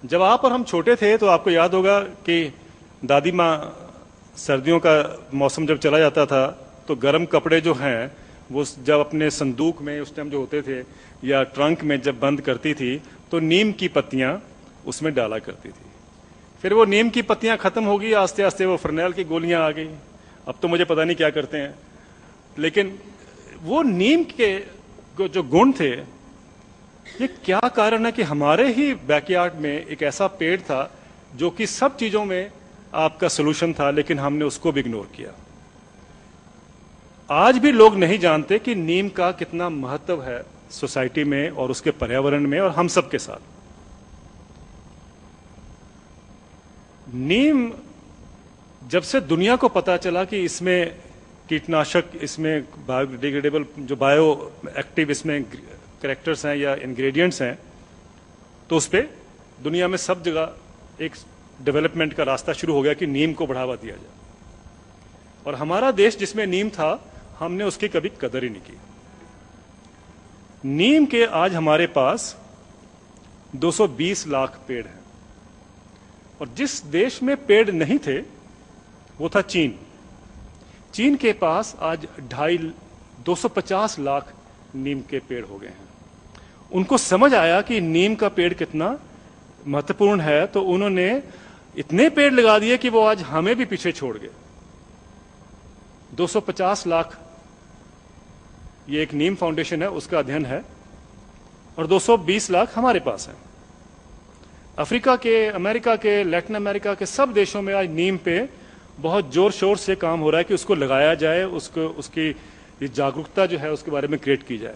जब आप और हम छोटे थे तो आपको याद होगा कि दादी माँ सर्दियों का मौसम जब चला जाता था तो गर्म कपड़े जो हैं वो जब अपने संदूक में उस टाइम जो होते थे या ट्रंक में जब बंद करती थी तो नीम की पत्तियां उसमें डाला करती थी। फिर वो नीम की पत्तियां खत्म हो गई, आस्ते आस्ते वो फरनैल की गोलियां आ गई। अब तो मुझे पता नहीं क्या करते हैं, लेकिन वो नीम के जो गुण थे, ये क्या कारण है कि हमारे ही बैकयार्ड में एक ऐसा पेड़ था जो कि सब चीजों में आपका सोल्यूशन था, लेकिन हमने उसको भी इग्नोर किया। आज भी लोग नहीं जानते कि नीम का कितना महत्व है सोसाइटी में और उसके पर्यावरण में और हम सब के साथ। नीम जब से दुनिया को पता चला कि इसमें कीटनाशक, इसमें बायोडिग्रेडेबल जो बायो एक्टिव इसमें कैरेक्टर्स हैं या इंग्रेडिएंट्स हैं, तो उस पर दुनिया में सब जगह एक डेवलपमेंट का रास्ता शुरू हो गया कि नीम को बढ़ावा दिया जाए। और हमारा देश जिसमें नीम था, हमने उसकी कभी कदर ही नहीं की। नीम के आज हमारे पास 220 लाख पेड़ हैं, और जिस देश में पेड़ नहीं थे वो था चीन। चीन के पास आज 250 लाख नीम के पेड़ हो गए हैं। उनको समझ आया कि नीम का पेड़ कितना महत्वपूर्ण है, तो उन्होंने इतने पेड़ लगा दिए कि वो आज हमें भी पीछे छोड़ गए। 250 लाख, ये एक नीम फाउंडेशन है, उसका अध्ययन है, और 220 लाख हमारे पास है। अफ्रीका के, अमेरिका के, लैटिन अमेरिका के सब देशों में आज नीम पे बहुत जोर शोर से काम हो रहा है कि उसको लगाया जाए, उसको उसकी जागरूकता जो है उसके बारे में क्रिएट की जाए।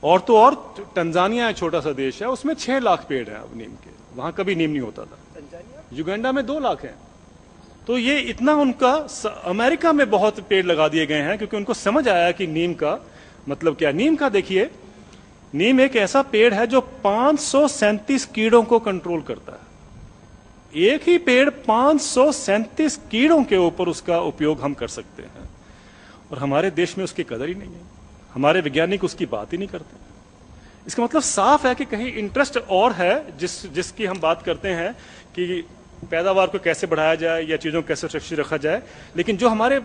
और तो और तंजानिया एक छोटा सा देश है, उसमें 6 लाख पेड़ हैं अब नीम के, वहां कभी नीम नहीं होता था। युगांडा में 2 लाख हैं। तो ये इतना उनका, अमेरिका में बहुत पेड़ लगा दिए गए हैं क्योंकि उनको समझ आया कि नीम का मतलब क्या। नीम का देखिए, नीम एक ऐसा पेड़ है जो 537 कीड़ों को कंट्रोल करता है। एक ही पेड़ 537 कीड़ों के ऊपर उसका उपयोग हम कर सकते हैं, और हमारे देश में उसकी कदर ही नहीं है। हमारे वैज्ञानिक उसकी बात ही नहीं करते। इसका मतलब साफ है कि कहीं इंटरेस्ट और है जिसकी हम बात करते हैं कि पैदावार को कैसे बढ़ाया जाए या चीजों को कैसे सुरक्षित रखा जाए, लेकिन जो हमारे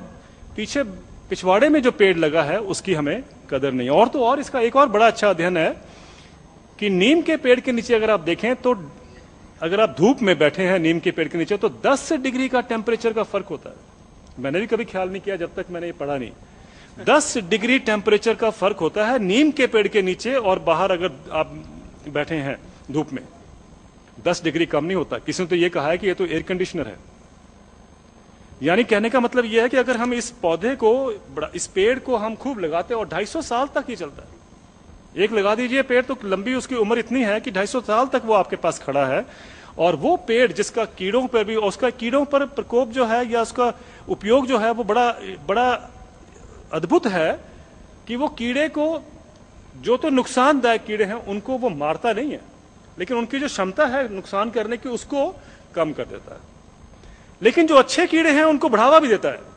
पीछे पिछवाड़े में जो पेड़ लगा है उसकी हमें कदर नहीं। और तो और इसका एक और बड़ा अच्छा अध्ययन है कि नीम के पेड़ के नीचे अगर आप देखें तो अगर आप धूप में बैठे हैं नीम के पेड़ के नीचे तो 10 डिग्री का टेम्परेचर का फर्क होता है। मैंने भी कभी ख्याल नहीं किया जब तक मैंने ये पढ़ा नहीं। 10 डिग्री टेम्परेचर का फर्क होता है नीम के पेड़ के नीचे और बाहर अगर आप बैठे हैं धूप में, 10 डिग्री कम नहीं होता। किसी ने तो ये कहा है कि ये तो एयर कंडीशनर है। यानी कहने का मतलब यह है कि अगर हम इस पौधे को, इस पेड़ को हम खूब लगाते हैं और 250 साल तक ही चलता है। एक लगा दीजिए पेड़ तो लंबी उसकी उम्र इतनी है कि 250 साल तक वो आपके पास खड़ा है। और वो पेड़ जिसका कीड़ों पर भी, उसका कीड़ों पर प्रकोप जो है या उसका उपयोग जो है वो बड़ा बड़ा अद्भुत है कि वो कीड़े को, जो तो नुकसानदायक कीड़े हैं उनको वो मारता नहीं है, लेकिन उनकी जो क्षमता है नुकसान करने की उसको कम कर देता है। लेकिन जो अच्छे कीड़े हैं उनको बढ़ावा भी देता है।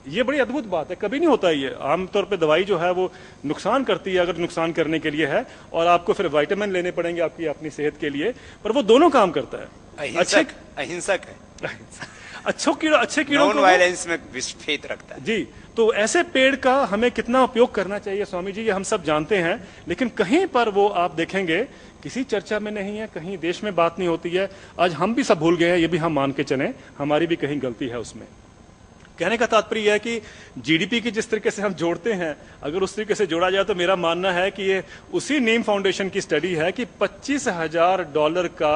ये बड़ी अद्भुत बात है, कभी नहीं होता ये। आमतौर पे दवाई जो है वो नुकसान करती है अगर नुकसान करने के लिए है, और आपको फिर विटामिन लेने पड़ेंगे आपकी अपनी सेहत के लिए, पर वो दोनों काम करता है। अहिंसक है। अच्छे कीड़ों नॉन वायलेंस में फेथ रखता है जी। तो ऐसे पेड़ का हमें कितना उपयोग करना चाहिए स्वामी जी, ये हम सब जानते हैं, लेकिन कहीं पर वो आप देखेंगे किसी चर्चा में नहीं है, कहीं देश में बात नहीं होती है। आज हम भी सब भूल गए हैं, ये भी हम मान के चलें, हमारी भी कहीं गलती है उसमें। कहने का तात्पर्य है कि जीडीपी की जिस तरीके से हम जोड़ते हैं, अगर उस तरीके से जोड़ा जाए तो मेरा मानना है कि ये उसी नीम फाउंडेशन की स्टडी है कि $25,000 का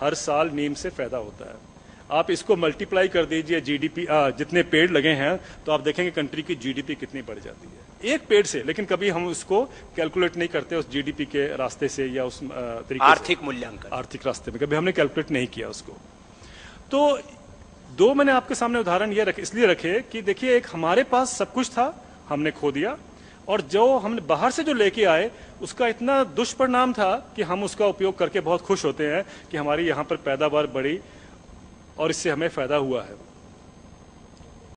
हर साल नीम से फायदा होता है। आप इसको मल्टीप्लाई कर दीजिए जीडीपी, जितने पेड़ लगे हैं, तो आप देखेंगे कंट्री की जीडीपी कितनी बढ़ जाती है एक पेड़ से। लेकिन कभी हम उसको कैलकुलेट नहीं करते उस जीडीपी के रास्ते से या उस तरीके आर्थिक मूल्यांकन, आर्थिक रास्ते में कभी हमने कैलकुलेट नहीं किया उसको। तो दो मैंने आपके सामने उदाहरण ये इसलिए रखे कि देखिए, एक हमारे पास सब कुछ था, हमने खो दिया, और जो हमने बाहर से जो लेके आए उसका इतना दुष्परिणाम था कि हम उसका उपयोग करके बहुत खुश होते हैं कि हमारी यहाँ पर पैदावार बढ़ी और इससे हमें फायदा हुआ है।